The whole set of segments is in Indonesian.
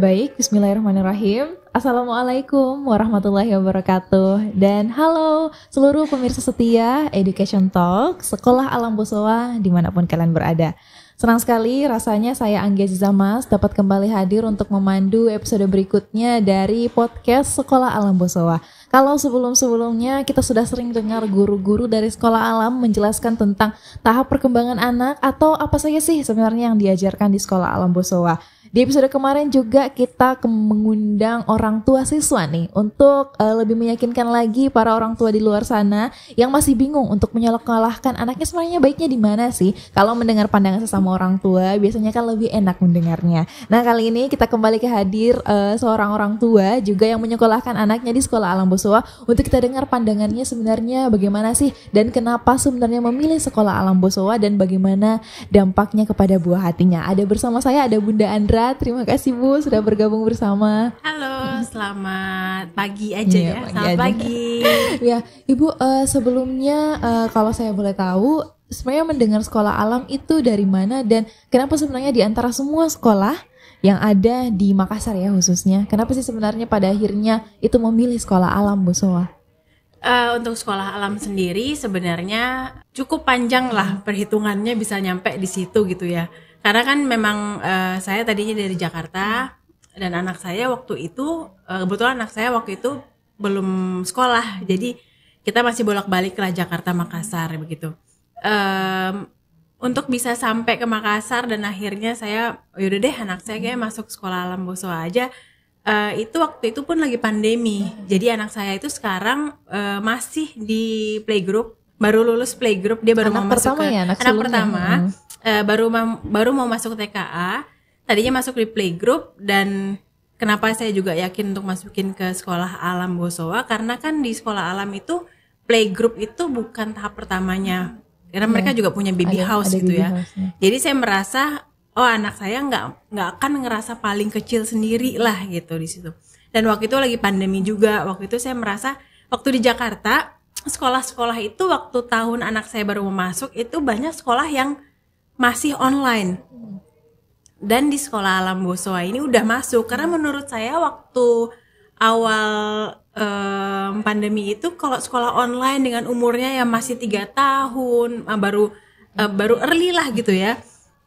Baik, bismillahirrahmanirrahim. Assalamualaikum warahmatullahi wabarakatuh. Dan halo seluruh pemirsa setia Education Talk, Sekolah Alam Bosowa dimanapun kalian berada. Senang sekali rasanya saya Anggia Zizamas dapat kembali hadir untuk memandu episode berikutnya dari podcast Sekolah Alam Bosowa. Kalau sebelum-sebelumnya kita sudah sering dengar guru-guru dari sekolah alam menjelaskan tentang tahap perkembangan anak atau apa saja sih sebenarnya yang diajarkan di sekolah alam Bosowa. Di episode kemarin juga kita mengundang orang tua siswa nih untuk lebih meyakinkan lagi para orang tua di luar sana yang masih bingung untuk menyekolahkan anaknya sebenarnya baiknya di mana sih. Kalau mendengar pandangan sesama orang tua biasanya kan lebih enak mendengarnya. Nah, kali ini kita kembali hadir seorang orang tua juga yang menyekolahkan anaknya di sekolah alam Bosowa untuk kita dengar pandangannya sebenarnya bagaimana sih dan kenapa sebenarnya memilih sekolah alam Bosowa dan bagaimana dampaknya kepada buah hatinya. Ada bersama saya ada Bunda Andra. Terima kasih Bu sudah bergabung bersama. Halo, selamat pagi aja ya. Selamat pagi. Ya, Ibu sebelumnya kalau saya boleh tahu sebenarnya mendengar sekolah alam itu dari mana dan kenapa sebenarnya di antara semua sekolah yang ada di Makassar ya khususnya, kenapa sih sebenarnya pada akhirnya itu memilih sekolah alam Bosowa? Untuk sekolah alam sendiri sebenarnya cukup panjang lah perhitungannya bisa nyampe di situ gitu ya. Karena kan memang saya tadinya dari Jakarta dan anak saya waktu itu kebetulan anak saya waktu itu belum sekolah, jadi kita masih bolak-balik ke Jakarta Makassar begitu. Untuk bisa sampai ke Makassar dan akhirnya saya yaudah deh anak saya kayak masuk sekolah alam Bosowa aja. Itu waktu itu pun lagi pandemi, jadi anak saya itu sekarang masih di playgroup, baru lulus playgroup, dia baru anak mau masuk ke anak pertama. Baru mau masuk TKA, tadinya masuk di playgroup. Dan kenapa saya juga yakin untuk masukin ke sekolah alam Bosowa, karena kan di sekolah alam itu playgroup itu bukan tahap pertamanya, karena mereka juga punya baby house gitu ya. Jadi saya merasa anak saya nggak akan ngerasa paling kecil sendiri lah gitu di situ. Dan waktu itu lagi pandemi juga, waktu itu saya merasa waktu di Jakarta sekolah-sekolah itu waktu tahun anak saya baru mau masuk itu banyak sekolah yang masih online. Dan di sekolah alam Bosowa ini udah masuk, karena menurut saya waktu awal pandemi itu kalau sekolah online dengan umurnya yang masih 3 tahun baru early lah gitu ya,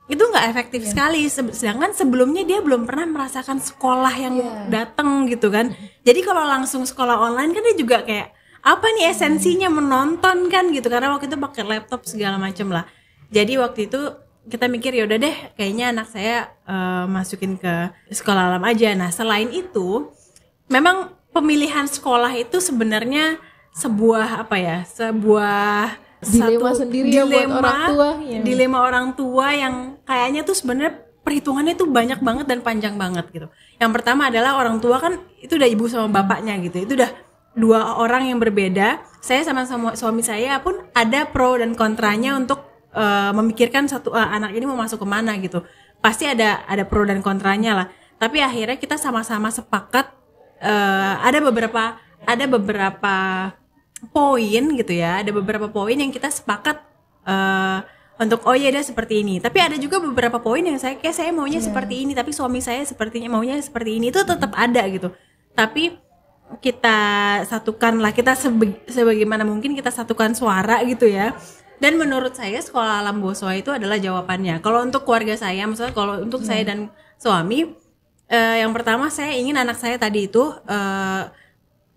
itu nggak efektif sekali. Sedangkan sebelumnya dia belum pernah merasakan sekolah yang datang gitu kan. Jadi kalau langsung sekolah online kan dia juga kayak apa nih esensinya menonton kan gitu, karena waktu itu pakai laptop segala macam lah. Jadi waktu itu kita mikir yaudah deh kayaknya anak saya masukin ke sekolah alam aja. Nah selain itu memang pemilihan sekolah itu sebenarnya sebuah dilema sendiri ya buat orang tua ya. Dilema orang tua yang kayaknya tuh sebenarnya perhitungannya tuh banyak banget dan panjang banget gitu. Yang pertama adalah orang tua kan itu udah ibu sama bapaknya gitu, itu udah 2 orang yang berbeda. Saya sama suami saya pun ada pro dan kontranya untuk memikirkan satu anak ini mau masuk kemana gitu. Pasti ada pro dan kontranya lah. Tapi akhirnya kita sama-sama sepakat ada beberapa poin gitu ya. Ada beberapa poin yang kita sepakat untuk oh ya udah seperti ini. Tapi ada juga beberapa poin yang saya maunya seperti ini, tapi suami saya sepertinya maunya seperti ini. Itu tetap ada gitu. Tapi kita satukan lah, kita sebagaimana mungkin kita satukan suara gitu ya. Dan menurut saya sekolah alam Bosowa itu adalah jawabannya. Kalau untuk keluarga saya, maksudnya kalau untuk saya dan suami, yang pertama saya ingin anak saya tadi itu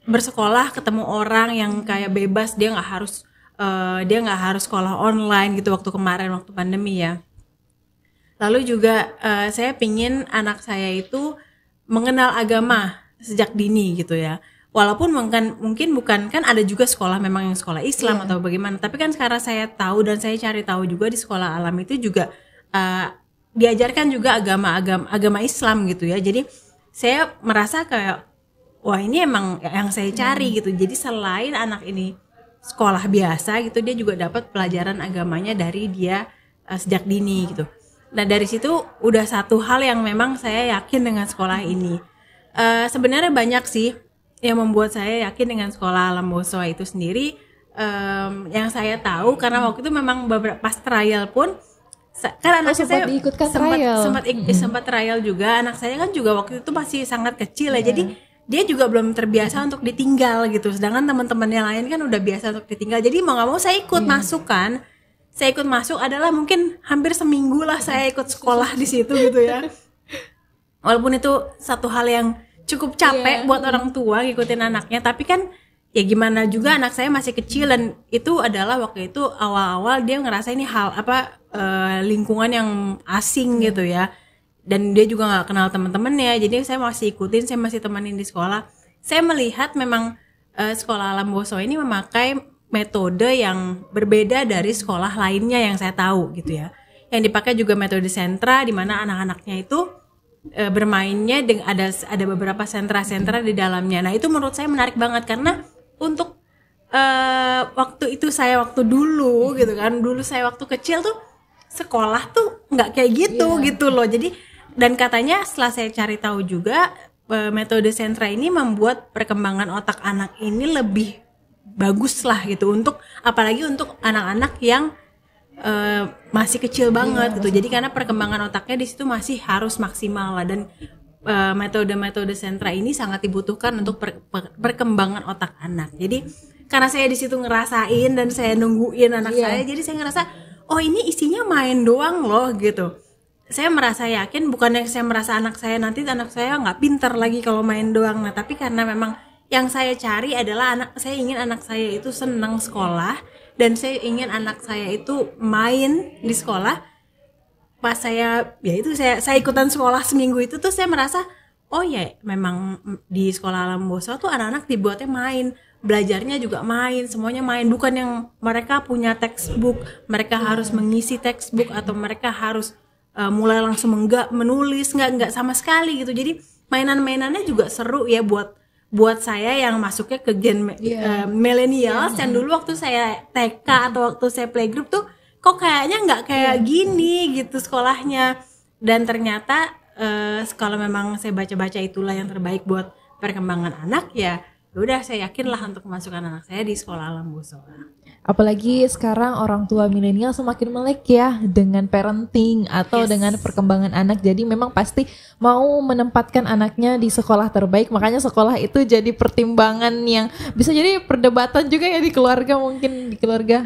bersekolah, ketemu orang yang kayak bebas, dia nggak harus sekolah online gitu waktu kemarin waktu pandemi ya. Lalu juga saya pingin anak saya itu mengenal agama sejak dini gitu ya. Walaupun mungkin bukan, kan ada juga sekolah memang yang sekolah Islam atau bagaimana, tapi kan sekarang saya tahu dan saya cari tahu juga di sekolah alam itu juga diajarkan juga agama Islam gitu ya. Jadi saya merasa kayak wah ini emang yang saya cari gitu. Jadi selain anak ini sekolah biasa gitu, dia juga dapat pelajaran agamanya dari dia sejak dini gitu. Nah dari situ udah satu hal yang memang saya yakin dengan sekolah ini. Sebenarnya banyak sih yang membuat saya yakin dengan sekolah alam Bosowa itu sendiri. Yang saya tahu karena waktu itu memang pas trial pun Kan anak sempat saya diikutkan trial. sempat trial juga. Anak saya kan juga waktu itu masih sangat kecil ya, jadi dia juga belum terbiasa untuk ditinggal gitu. Sedangkan teman-teman yang lain kan udah biasa untuk ditinggal. Jadi mau nggak mau saya ikut masuk kan. Saya ikut masuk adalah mungkin hampir seminggu lah saya ikut sekolah di situ gitu ya. Walaupun itu satu hal yang cukup capek buat orang tua ngikutin anaknya, tapi kan ya gimana juga anak saya masih kecil, dan itu adalah waktu itu awal-awal dia ngerasa ini hal lingkungan yang asing gitu ya. Dan dia juga nggak kenal teman-temannya, jadi saya masih ikutin, saya masih temenin di sekolah. Saya melihat memang sekolah Alam Boso ini memakai metode yang berbeda dari sekolah lainnya yang saya tahu gitu ya. Yang dipakai juga metode sentra, di mana anak-anaknya itu bermainnya ada beberapa sentra-sentra di dalamnya. Nah itu menurut saya menarik banget, karena untuk waktu dulu gitu kan, dulu saya waktu kecil tuh sekolah tuh nggak kayak gitu loh. Jadi dan katanya setelah saya cari tahu juga metode sentra ini membuat perkembangan otak anak ini lebih bagus lah gitu, untuk apalagi untuk anak-anak yang masih kecil banget gitu. Jadi karena perkembangan otaknya di situ masih harus maksimal lah, dan metode-metode sentra ini sangat dibutuhkan untuk perkembangan otak anak. Jadi karena saya di situ ngerasain dan saya nungguin anak saya, jadi saya ngerasa oh ini isinya main doang loh gitu. Saya merasa yakin, bukannya saya merasa anak saya nggak pintar lagi kalau main doang. Nah tapi karena memang yang saya cari adalah saya ingin anak saya itu senang sekolah, dan saya ingin anak saya itu main di sekolah. Pas saya ikutan sekolah seminggu itu tuh saya merasa oh ya memang di sekolah Alam Boso tuh anak-anak dibuatnya main, belajarnya juga main, semuanya main. Bukan yang mereka punya textbook, mereka harus mengisi textbook, atau mereka harus mulai langsung menulis, nggak sama sekali gitu. Jadi mainan-mainannya juga seru ya buat saya yang masuknya ke gen millennials yang dulu waktu saya TK atau waktu saya playgroup tuh kok kayaknya nggak kayak gini gitu sekolahnya. Dan ternyata kalau memang saya baca-baca itulah yang terbaik buat perkembangan anak, ya udah saya yakin lah untuk memasukkan anak saya di sekolah Alam Boso. Apalagi sekarang orang tua milenial semakin melek ya dengan parenting atau dengan perkembangan anak. Jadi memang pasti mau menempatkan anaknya di sekolah terbaik. Makanya sekolah itu jadi pertimbangan yang bisa jadi perdebatan juga ya di keluarga, mungkin di keluarga.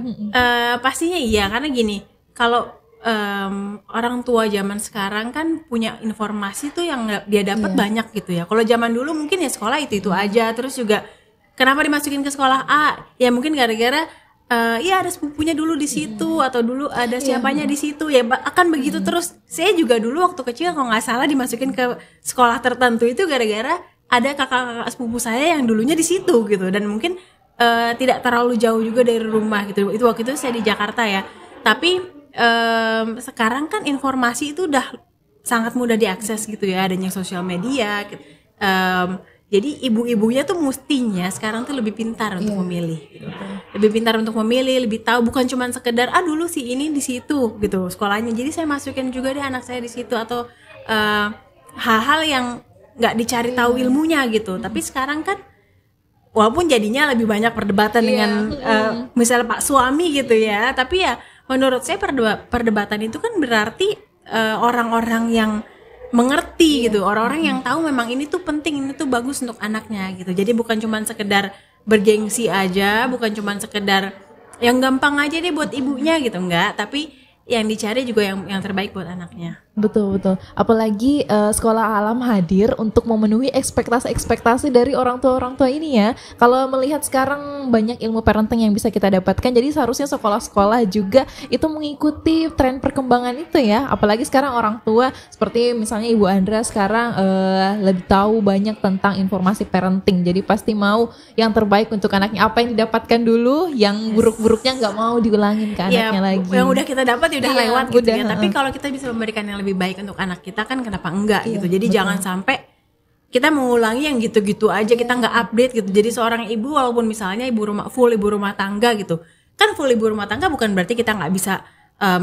Pastinya iya, karena gini, kalau orang tua zaman sekarang kan punya informasi tuh yang dia dapat banyak gitu ya. Kalau zaman dulu mungkin ya sekolah itu aja. Terus juga kenapa dimasukin ke sekolah A? Ya mungkin gara-gara ada sepupunya dulu di situ, atau dulu ada siapanya di situ, ya akan begitu terus. Saya juga dulu waktu kecil kalau nggak salah dimasukin ke sekolah tertentu itu gara-gara ada kakak-kakak sepupu saya yang dulunya di situ gitu, dan mungkin tidak terlalu jauh juga dari rumah gitu. Itu waktu itu saya di Jakarta ya, tapi sekarang kan informasi itu udah sangat mudah diakses gitu ya, adanya sosial media gitu. Jadi ibu-ibunya tuh mestinya sekarang tuh lebih pintar untuk memilih gitu. Lebih pintar untuk memilih, lebih tahu, bukan cuma sekedar dulu si ini di situ gitu sekolahnya, jadi saya masukin juga deh anak saya di situ, atau hal-hal yang nggak dicari tahu ilmunya gitu. Tapi sekarang kan walaupun jadinya lebih banyak perdebatan dengan misalnya Pak suami gitu ya, tapi ya menurut saya perdebatan itu kan berarti orang-orang yang mengerti gitu, orang-orang yang tahu memang ini tuh penting, ini tuh bagus untuk anaknya gitu. Jadi bukan cuma sekedar bergengsi aja, bukan cuma sekedar yang gampang aja deh buat ibunya gitu, enggak, tapi yang dicari juga yang terbaik buat anaknya. Betul. Apalagi sekolah alam hadir untuk memenuhi ekspektasi dari orang tua ini ya. Kalau melihat sekarang banyak ilmu parenting yang bisa kita dapatkan, jadi seharusnya sekolah-sekolah juga itu mengikuti tren perkembangan itu ya. Apalagi sekarang orang tua seperti misalnya Ibu Andra sekarang lebih tahu banyak tentang informasi parenting. Jadi pasti mau yang terbaik untuk anaknya. Apa yang didapatkan dulu, yang buruk-buruknya nggak mau diulangin ke anaknya lagi. Yang udah kita dapat ya udah lewat gitu ya. Tapi kalau kita bisa memberikan yang lebih baik untuk anak kita kan kenapa enggak gitu. Jadi jangan sampai kita mengulangi yang gitu-gitu aja, kita nggak update gitu. Jadi seorang ibu walaupun misalnya ibu rumah tangga gitu, kan full ibu rumah tangga bukan berarti kita nggak bisa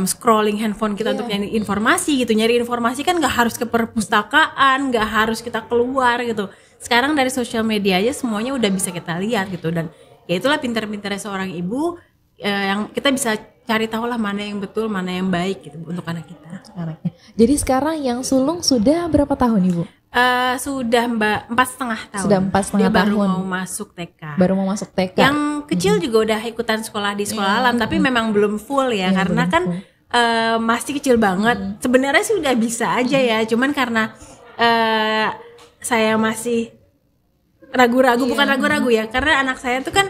scrolling handphone kita untuk nyari informasi gitu. Nyari informasi kan nggak harus ke perpustakaan, nggak harus kita keluar gitu. Sekarang dari sosial media aja semuanya udah bisa kita lihat gitu. Dan ya itulah pintar-pintarnya seorang ibu yang kita bisa cari tahu lah mana yang betul, mana yang baik gitu untuk anak kita. Anaknya. Jadi sekarang yang sulung sudah berapa tahun Ibu? Sudah 4,5 tahun. Sudah 4,5 Dia baru tahun. mau masuk TK. Baru mau masuk TK. Yang kecil juga udah ikutan sekolah di sekolah alam, tapi memang belum full ya, karena belum kan masih kecil banget. Sebenarnya sih udah bisa aja ya, cuman karena saya masih ragu-ragu, bukan ragu-ragu ya, karena anak saya tuh kan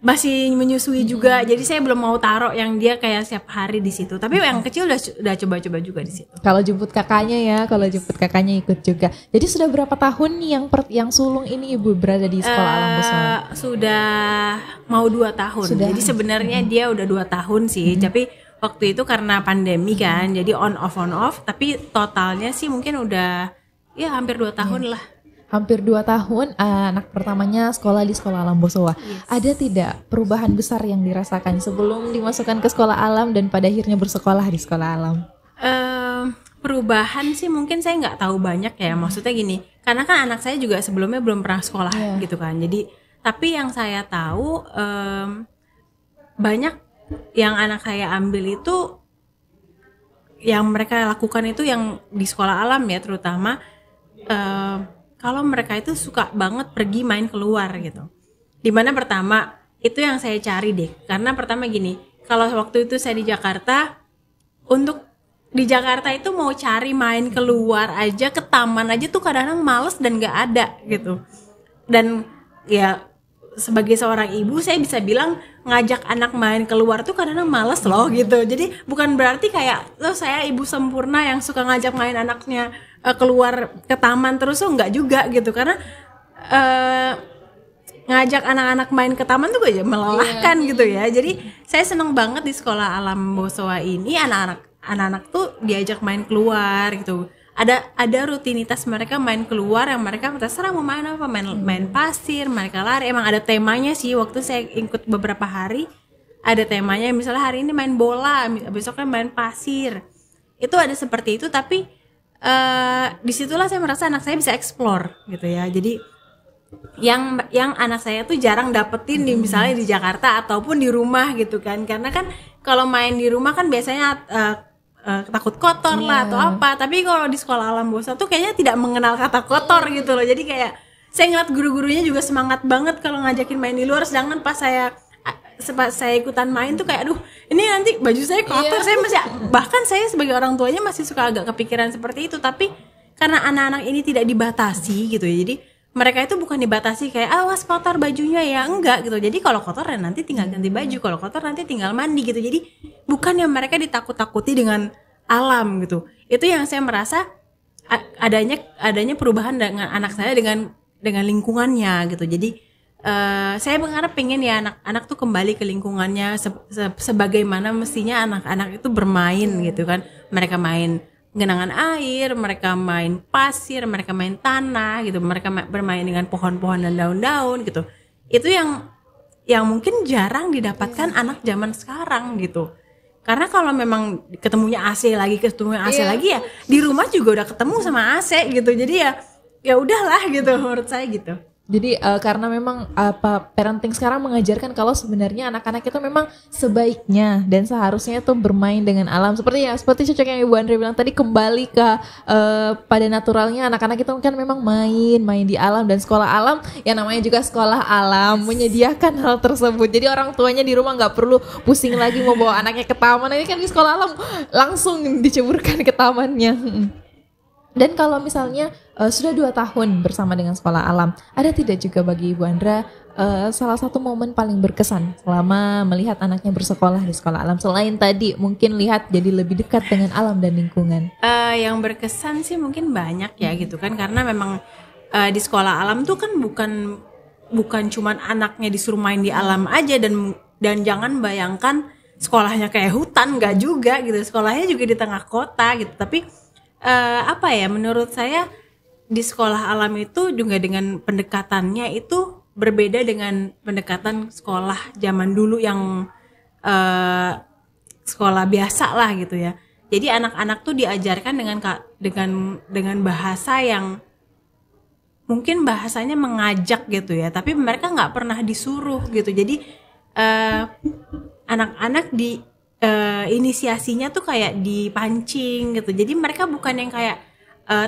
masih menyusui juga, jadi saya belum mau taruh yang dia kayak setiap hari di situ. Tapi yang kecil udah coba-coba juga di situ. Kalau jemput kakaknya ikut juga. Jadi sudah berapa tahun yang sulung ini Ibu berada di sekolah alam Bosowa? Sudah mau 2 tahun. Sudah. Jadi sebenarnya dia udah 2 tahun sih, tapi waktu itu karena pandemi kan, jadi on off. Tapi totalnya sih mungkin udah ya hampir 2 tahun lah. Hampir 2 tahun, anak pertamanya sekolah di sekolah alam Bosowa. Yes. Ada tidak perubahan besar yang dirasakan sebelum dimasukkan ke sekolah alam dan pada akhirnya bersekolah di sekolah alam? Perubahan sih mungkin saya nggak tahu banyak ya. Maksudnya gini, karena kan anak saya juga sebelumnya belum pernah sekolah gitu kan. Jadi tapi yang saya tahu banyak yang anak saya ambil itu, yang mereka lakukan itu yang di sekolah alam ya, terutama kalau mereka itu suka banget pergi main keluar gitu. Dimana pertama itu yang saya cari deh, karena pertama gini, kalau waktu itu saya di Jakarta, untuk di Jakarta itu mau cari main keluar aja, ke taman aja tuh kadang-kadang males dan gak ada gitu. Dan ya sebagai seorang ibu saya bisa bilang ngajak anak main keluar tuh kadang-kadang males loh gitu. Jadi bukan berarti kayak saya ibu sempurna yang suka ngajak main anaknya keluar ke taman terus, enggak juga gitu. Karena ngajak anak-anak main ke taman tuh aja melelahkan gitu ya. Jadi saya seneng banget di sekolah alam Bosowa ini, anak-anak tuh diajak main keluar gitu. Ada rutinitas mereka main keluar, yang mereka terserah mau main apa, main pasir, mereka lari. Emang ada temanya sih. Waktu saya ikut beberapa hari ada temanya, misalnya hari ini main bola, besoknya main pasir. Itu ada seperti itu, tapi disitulah saya merasa anak saya bisa explore gitu ya. Jadi yang anak saya tuh jarang dapetin di misalnya di Jakarta ataupun di rumah gitu kan. Karena kan kalau main di rumah kan biasanya takut kotor lah atau apa. Tapi kalau di sekolah alam Bosowa tuh kayaknya tidak mengenal kata kotor gitu loh. Jadi kayak saya ngeliat guru-gurunya juga semangat banget kalau ngajakin main di luar. Sedangkan pas saya ikutan main tuh kayak aduh, ini nanti baju saya kotor. Saya masih, bahkan saya sebagai orang tuanya masih suka agak kepikiran seperti itu. Tapi karena anak-anak ini tidak dibatasi gitu ya, jadi mereka itu bukan dibatasi kayak awas kotor bajunya ya, enggak gitu. Jadi kalau kotor ya nanti tinggal ganti baju, kalau kotor nanti tinggal mandi gitu. Jadi bukan yang mereka ditakut-takuti dengan alam gitu. Itu yang saya merasa adanya perubahan dengan anak saya dengan lingkungannya gitu. Jadi saya berharap pengen ya anak-anak tuh kembali ke lingkungannya sebagaimana mestinya anak-anak itu bermain gitu kan. Mereka main genangan air, mereka main pasir, mereka main tanah gitu, mereka bermain dengan pohon-pohon dan daun-daun gitu. Itu yang mungkin jarang didapatkan anak zaman sekarang gitu. Karena kalau memang ketemunya AC lagi ya di rumah juga udah ketemu sama AC gitu. Jadi ya udahlah gitu menurut saya gitu. Jadi karena memang parenting sekarang mengajarkan kalau sebenarnya anak-anak itu memang sebaiknya dan seharusnya tuh bermain dengan alam, seperti cocok yang Ibu Andre bilang tadi, kembali ke pada naturalnya. Anak-anak itu kan memang main di alam, dan sekolah alam yang namanya juga sekolah alam menyediakan hal tersebut. Jadi orang tuanya di rumah nggak perlu pusing lagi mau bawa anaknya ke taman. Ini kan di sekolah alam langsung diceburkan ke tamannya. Dan kalau misalnya sudah 2 tahun bersama dengan sekolah alam, ada tidak juga bagi Ibu Andra salah satu momen paling berkesan selama melihat anaknya bersekolah di sekolah alam, selain tadi mungkin lihat jadi lebih dekat dengan alam dan lingkungan? Yang berkesan sih mungkin banyak ya gitu kan, karena memang di sekolah alam tuh kan bukan cuman anaknya disuruh main di alam aja, dan jangan bayangkan sekolahnya kayak hutan, nggak juga gitu. Sekolahnya juga di tengah kota gitu, tapi menurut saya di sekolah alam itu juga dengan pendekatannya itu berbeda dengan pendekatan sekolah zaman dulu yang sekolah biasa lah gitu ya. Jadi anak-anak tuh diajarkan dengan bahasa yang mungkin bahasanya mengajak gitu ya, tapi mereka nggak pernah disuruh gitu. Jadi anak-anak di inisiasinya tuh kayak dipancing gitu. Jadi mereka bukan yang kayak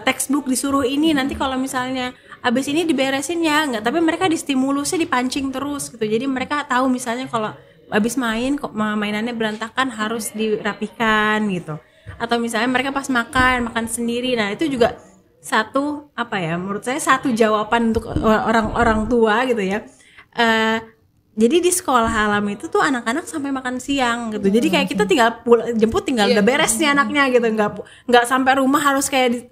textbook disuruh ini, nanti kalau misalnya abis ini diberesin ya, enggak, tapi mereka distimulusnya dipancing terus gitu. Jadi mereka tahu misalnya kalau abis main kok mainannya berantakan harus dirapikan gitu. Atau misalnya mereka pas makan sendiri. Nah, itu juga satu menurut saya satu jawaban untuk orang tua gitu ya. Jadi di sekolah alam itu tuh anak-anak sampai makan siang gitu. Jadi kayak kita tinggal jemput tinggal udah beres nih anaknya gitu. Nggak sampai rumah harus kayak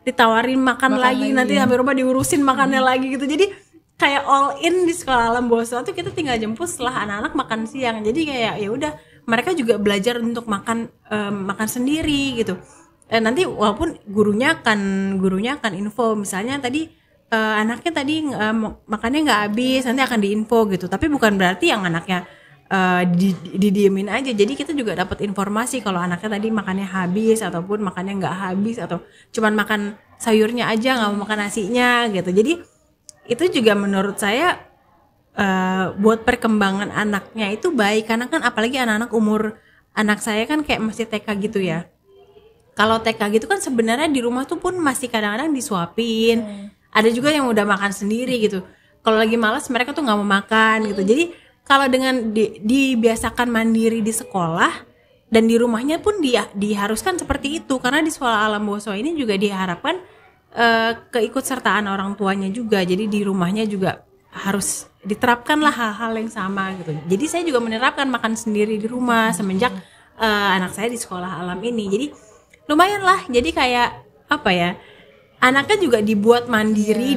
ditawarin makan lagi nanti sampai rumah diurusin makannya lagi gitu. Jadi kayak all in di sekolah alam Bosowa tuh kita tinggal jemput setelah anak-anak makan siang. Jadi kayak ya udah mereka juga belajar untuk makan sendiri gitu. Nanti walaupun gurunya akan info misalnya tadi anaknya tadi makannya nggak habis, nanti akan diinfo gitu. Tapi bukan berarti yang anaknya didiemin aja. Jadi kita juga dapat informasi kalau anaknya tadi makannya habis ataupun makannya nggak habis atau cuman makan sayurnya aja nggak mau makan nasinya gitu. Jadi itu juga menurut saya buat perkembangan anaknya itu baik, karena kan apalagi anak-anak umur anak saya kan kayak masih TK gitu ya. Kalau TK gitu kan sebenarnya di rumah tuh pun masih kadang-kadang disuapin. Ada juga yang udah makan sendiri gitu. Kalau lagi malas mereka tuh nggak mau makan gitu. Jadi kalau dengan dibiasakan mandiri di sekolah dan di rumahnya pun diharuskan seperti itu, karena di sekolah alam Bosowa ini juga diharapkan keikutsertaan orang tuanya juga. Jadi di rumahnya juga harus diterapkanlah hal-hal yang sama gitu. Jadi saya juga menerapkan makan sendiri di rumah semenjak anak saya di sekolah alam ini. Jadi lumayan lah. Jadi kayak anaknya juga dibuat mandiri,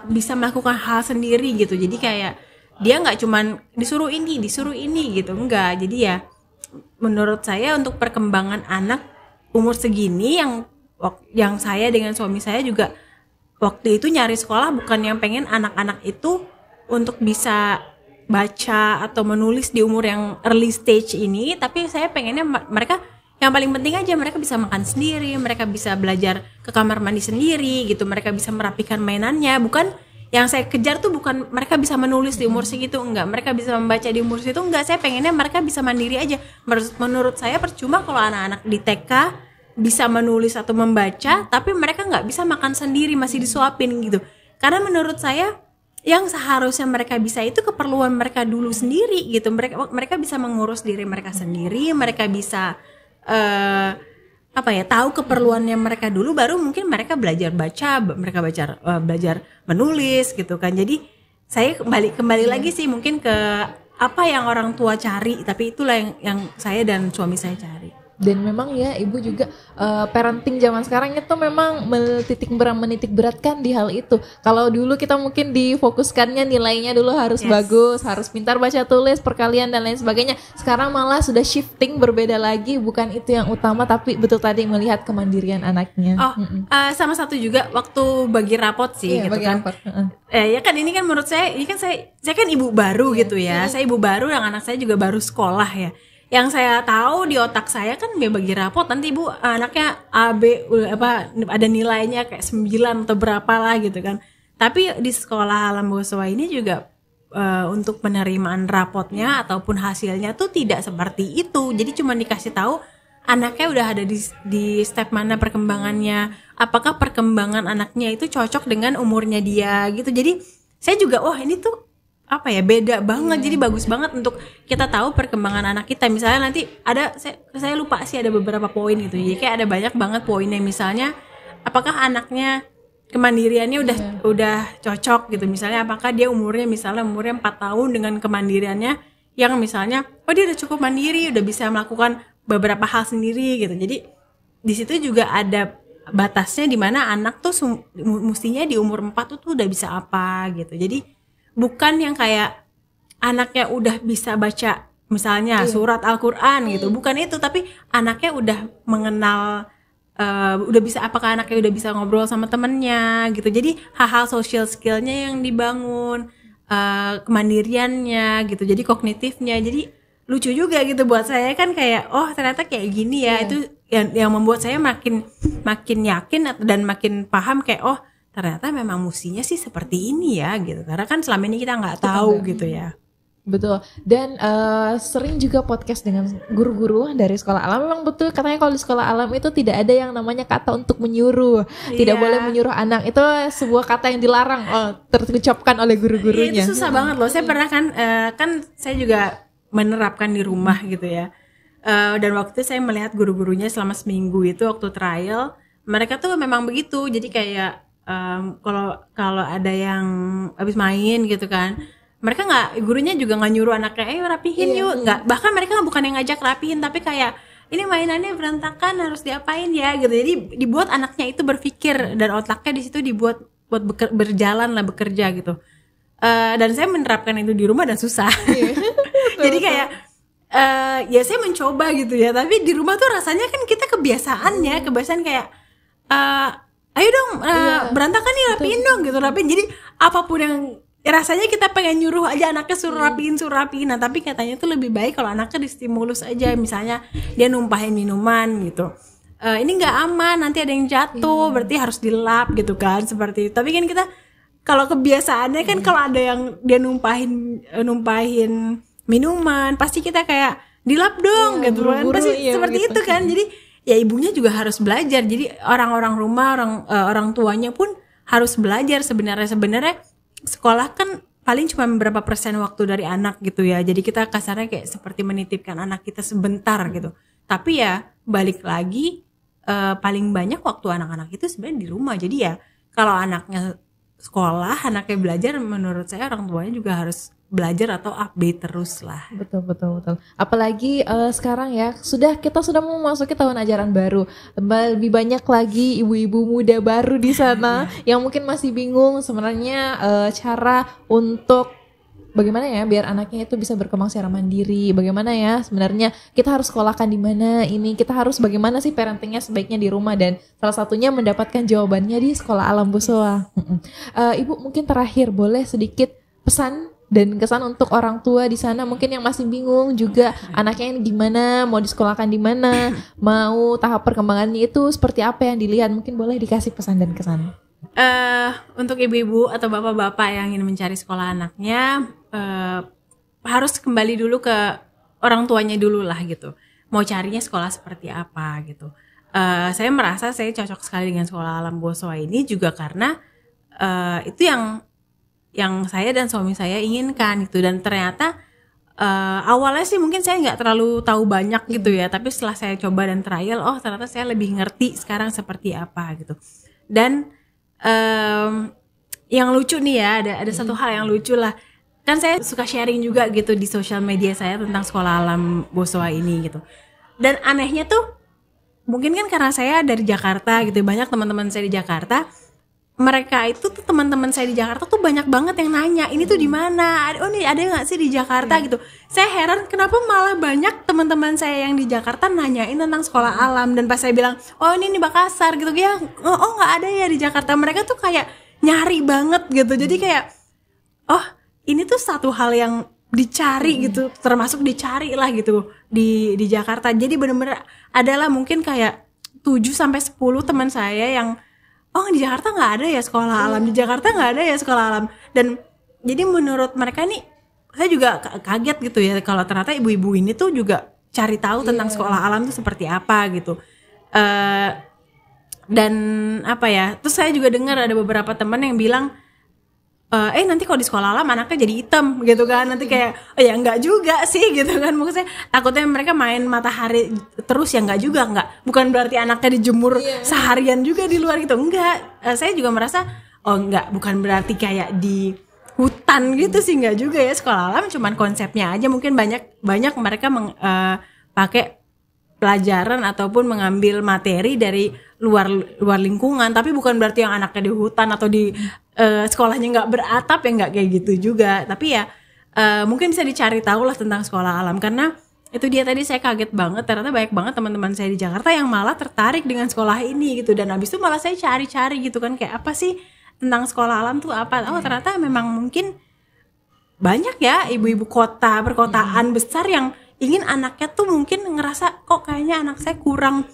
bisa melakukan hal sendiri gitu. Jadi kayak dia nggak cuman disuruh ini gitu, enggak. Jadi ya menurut saya untuk perkembangan anak umur segini yang saya dengan suami saya juga waktu itu nyari sekolah bukan yang pengen anak-anak itu untuk bisa baca atau menulis di umur yang early stage ini, tapi saya pengennya mereka yang paling penting aja mereka bisa makan sendiri, mereka bisa belajar ke kamar mandi sendiri gitu, mereka bisa merapikan mainannya. Bukan yang saya kejar tuh bukan mereka bisa menulis di umur segitu, enggak, mereka bisa membaca di umur segitu, enggak. Saya pengennya mereka bisa mandiri aja. Menurut saya percuma kalau anak-anak di TK bisa menulis atau membaca tapi mereka nggak bisa makan sendiri, masih disuapin gitu. Karena menurut saya yang seharusnya mereka bisa itu keperluan mereka dulu sendiri gitu. Mereka bisa mengurus diri mereka sendiri, mereka bisa tahu keperluannya mereka dulu, baru mungkin mereka belajar baca, mereka belajar menulis gitu kan. Jadi saya kembali lagi sih mungkin ke apa yang orang tua cari, tapi itulah yang saya dan suami saya cari. Dan memang ya ibu juga parenting zaman sekarang itu memang menitik beratkan di hal itu. Kalau dulu kita mungkin difokuskannya nilainya dulu harus bagus, harus pintar baca tulis, perkalian dan lain sebagainya. Sekarang malah sudah shifting berbeda lagi, bukan itu yang utama tapi betul tadi melihat kemandirian anaknya. Sama satu juga waktu bagi rapot sih gitu bagi kan. Ya kan ini kan menurut saya ini kan saya kan ibu baru gitu ya. Saya ibu baru yang anak saya juga baru sekolah ya. Yang saya tahu di otak saya kan bagi rapot nanti ibu anaknya A, B, ada nilainya kayak 9 atau berapa lah gitu kan. Tapi di sekolah alam Bosowa ini juga untuk penerimaan rapotnya ataupun hasilnya tuh tidak seperti itu. Jadi cuma dikasih tahu anaknya udah ada di step mana perkembangannya, apakah perkembangan anaknya itu cocok dengan umurnya dia gitu. Jadi saya juga ini tuh beda banget. Jadi bagus banget untuk kita tahu perkembangan anak kita. Misalnya nanti ada saya lupa sih ada beberapa poin gitu. Jadi kayak ada banyak banget poinnya, misalnya apakah anaknya kemandiriannya udah cocok gitu. Misalnya apakah dia umurnya 4 tahun dengan kemandiriannya yang misalnya dia udah cukup mandiri, udah bisa melakukan beberapa hal sendiri gitu. Jadi di situ juga ada batasnya di mana anak tuh mestinya di umur 4 tuh udah bisa apa gitu. Jadi bukan yang kayak anaknya udah bisa baca misalnya surat Al-Quran gitu, bukan itu, tapi anaknya udah mengenal, apakah anaknya udah bisa ngobrol sama temennya gitu. Jadi hal-hal social skillnya yang dibangun, kemandiriannya gitu, jadi kognitifnya. Jadi lucu juga gitu buat saya kan, kayak ternyata kayak gini ya. Itu yang membuat saya makin yakin dan makin paham kayak ternyata memang mestinya sih seperti ini ya gitu, karena kan selama ini kita nggak tahu gitu ya. Betul. Dan sering juga podcast dengan guru-guru dari sekolah alam. Memang betul katanya kalau di sekolah alam itu tidak ada yang namanya kata untuk menyuruh. Tidak boleh menyuruh anak. Itu sebuah kata yang dilarang terucapkan oleh guru-gurunya. Itu susah banget loh. Saya pernah kan saya juga menerapkan di rumah gitu ya. Dan waktu itu saya melihat guru-gurunya selama seminggu itu waktu trial, mereka tuh memang begitu. Jadi kayak kalau ada yang habis main gitu kan, mereka gurunya juga nggak nyuruh anaknya ayo rapihin yuk, nggak, bahkan mereka bukan yang ngajak rapihin tapi kayak ini mainannya berantakan harus diapain ya gitu. Jadi dibuat anaknya itu berpikir dan otaknya di situ dibuat buat berjalan lah, bekerja gitu. Dan saya menerapkan itu di rumah dan susah. Jadi kayak ya saya mencoba gitu ya, tapi di rumah tuh rasanya kan kita kebiasaan kayak ayo dong berantakan nih, rapiin dong gitu, rapiin. Jadi apapun yang rasanya kita pengen nyuruh aja anaknya suruh rapiin. Nah tapi katanya tuh lebih baik kalau anaknya distimulus aja, misalnya dia numpahin minuman gitu, ini nggak aman, nanti ada yang jatuh, berarti harus dilap gitu kan, seperti itu. Tapi kan kita kalau kebiasaannya kan kalau ada yang dia numpahin minuman, pasti kita kayak dilap dong gitu kan, pasti seperti gitu. Itu kan. Jadi ya ibunya juga harus belajar. Jadi orang-orang rumah, orang tuanya pun harus belajar sebenarnya sekolah kan paling cuma berapa persen waktu dari anak gitu ya. Jadi kita kasarnya kayak seperti menitipkan anak kita sebentar gitu. Tapi ya balik lagi paling banyak waktu anak-anak itu sebenarnya di rumah. Jadi ya kalau anaknya sekolah, anaknya belajar, menurut saya orang tuanya juga harus belajar atau update terus lah. Betul. Apalagi sekarang ya kita sudah memasuki tahun ajaran baru. Lebih banyak lagi ibu-ibu muda baru di sana yang mungkin masih bingung sebenarnya cara untuk bagaimana ya biar anaknya itu bisa berkembang secara mandiri. Bagaimana ya sebenarnya kita harus sekolahkan di mana ini, kita harus bagaimana sih parentingnya sebaiknya di rumah, dan salah satunya mendapatkan jawabannya di sekolah Alam Boswa. Ibu mungkin terakhir boleh sedikit pesan dan kesan untuk orang tua di sana mungkin yang masih bingung juga anaknya ini gimana, mau disekolahkan di mana, mau tahap perkembangannya itu seperti apa yang dilihat, mungkin boleh dikasih pesan dan kesan. Untuk ibu-ibu atau bapak-bapak yang ingin mencari sekolah anaknya, harus kembali dulu ke orang tuanya dulu lah gitu. Mau carinya sekolah seperti apa gitu. Saya merasa saya cocok sekali dengan sekolah Alam Boswa ini juga karena itu yang saya dan suami saya inginkan gitu. Dan ternyata awalnya sih mungkin saya nggak terlalu tahu banyak gitu ya, tapi setelah saya coba dan trial, ternyata saya lebih ngerti sekarang seperti apa gitu. Dan yang lucu nih ya, ada satu hal yang lucu lah, kan saya suka sharing juga gitu di sosial media saya tentang sekolah Alam Boswa ini gitu. Dan anehnya tuh mungkin kan karena saya dari Jakarta gitu, banyak teman-teman saya di Jakarta. Mereka itu tuh teman-teman saya di Jakarta tuh banyak banget yang nanya ini tuh di mana, nih ada nggak sih di Jakarta gitu. Saya heran kenapa malah banyak teman-teman saya yang di Jakarta nanyain tentang sekolah alam, dan pas saya bilang ini Makassar gitu ya, nggak ada ya di Jakarta, mereka tuh kayak nyari banget gitu. Jadi kayak ini tuh satu hal yang dicari gitu, termasuk dicari lah gitu di Jakarta. Jadi bener-bener adalah mungkin kayak 7-10 teman saya yang di Jakarta nggak ada ya sekolah alam, di Jakarta nggak ada ya sekolah alam. Dan jadi menurut mereka nih, saya juga kaget gitu ya kalau ternyata ibu-ibu ini tuh juga cari tahu tentang sekolah alam tuh seperti apa gitu. Dan apa ya, terus saya juga dengar ada beberapa teman yang bilang nanti kalau di sekolah alam anaknya jadi hitam gitu kan, nanti kayak ya enggak juga sih gitu kan. Mungkin saya takutnya mereka main matahari terus, ya enggak, bukan berarti anaknya dijemur seharian juga di luar gitu, enggak. Saya juga merasa bukan berarti kayak di hutan gitu sih, enggak juga ya. Sekolah alam cuman konsepnya aja, mungkin banyak mereka pakai pelajaran ataupun mengambil materi dari luar lingkungan, tapi bukan berarti yang anaknya di hutan atau di sekolahnya nggak beratap, ya nggak kayak gitu juga. Tapi ya mungkin bisa dicari tahu lah tentang sekolah alam, karena itu dia tadi saya kaget banget, ternyata banyak banget teman-teman saya di Jakarta yang malah tertarik dengan sekolah ini gitu. Dan habis itu malah saya cari-cari gitu kan, kayak apa sih tentang sekolah alam tuh apa. Ternyata memang mungkin banyak ya ibu-ibu perkotaan besar yang ingin anaknya tuh mungkin ngerasa kok kayaknya anak saya kurang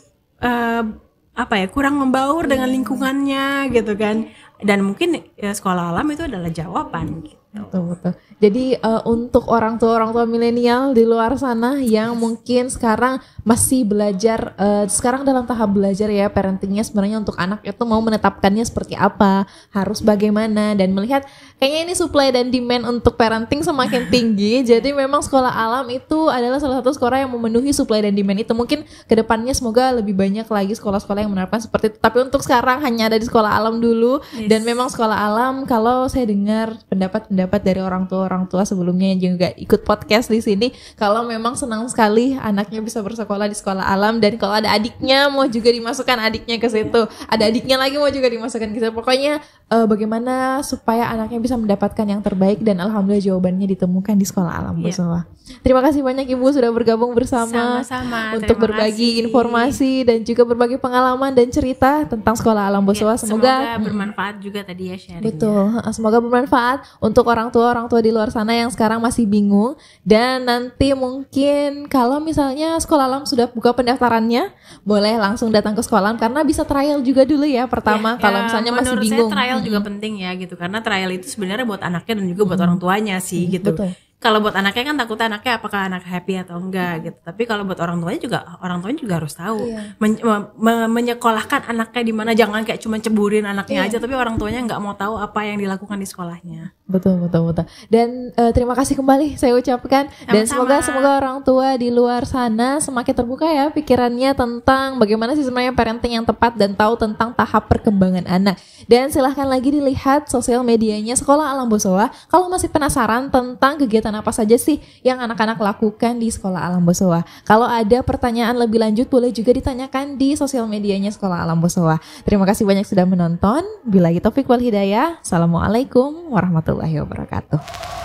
kurang membaur dengan lingkungannya gitu kan. Dan mungkin sekolah alam itu adalah jawaban gitu. Betul. Jadi untuk orang tua milenial di luar sana yang mungkin sekarang masih belajar, sekarang dalam tahap belajar ya parentingnya sebenarnya untuk anak itu mau menetapkannya seperti apa, harus bagaimana, dan melihat kayaknya ini supply dan demand untuk parenting semakin tinggi. Jadi memang sekolah alam itu adalah salah satu sekolah yang memenuhi supply dan demand itu. Mungkin kedepannya semoga lebih banyak lagi sekolah-sekolah yang menerapkan seperti itu. Tapi untuk sekarang hanya ada di sekolah alam dulu. Dan memang sekolah alam, kalau saya dengar pendapat dari orang tua sebelumnya yang juga ikut podcast di sini, kalau memang senang sekali anaknya bisa bersekolah di sekolah alam, dan kalau ada adiknya mau juga dimasukkan adiknya ke situ, ada adiknya lagi mau juga dimasukkan ke situ. Pokoknya bagaimana supaya anaknya bisa mendapatkan yang terbaik, dan alhamdulillah jawabannya ditemukan di sekolah alam Bosowa. Terima kasih banyak Ibu sudah bergabung bersama. Sama-sama, untuk berbagi informasi dan juga berbagi pengalaman dan cerita tentang sekolah alam Bosowa. Semoga bermanfaat juga tadi ya sharingnya. Betul, semoga bermanfaat untuk orang tua di luar sana yang sekarang masih bingung. Dan nanti mungkin kalau misalnya sekolah alam sudah buka pendaftarannya, boleh langsung datang ke sekolah alam, karena bisa trial juga dulu ya pertama. Kalau misalnya masih bingung, menurut saya trial juga penting ya gitu, karena trial itu sebenarnya buat anaknya dan juga buat orang tuanya sih gitu. Betul. Kalau buat anaknya kan takutnya anaknya apakah anak happy atau enggak gitu. Tapi kalau buat orang tuanya juga harus tahu menyekolahkan anaknya di mana. Jangan kayak cuma ceburin anaknya aja, tapi orang tuanya nggak mau tahu apa yang dilakukan di sekolahnya. Betul. Dan terima kasih kembali saya ucapkan. Dan semoga orang tua di luar sana semakin terbuka ya pikirannya tentang bagaimana sih sebenarnya parenting yang tepat dan tahu tentang tahap perkembangan anak. Dan silahkan lagi dilihat sosial medianya Sekolah Alam Bosowa kalau masih penasaran tentang kegiatan apa saja sih yang anak-anak lakukan di Sekolah Alam Bosowa. Kalau ada pertanyaan lebih lanjut boleh juga ditanyakan di sosial medianya Sekolah Alam Bosowa. Terima kasih banyak sudah menonton. Billahi taufik wal hidayah. Assalamualaikum warahmatullahi wabarakatuh.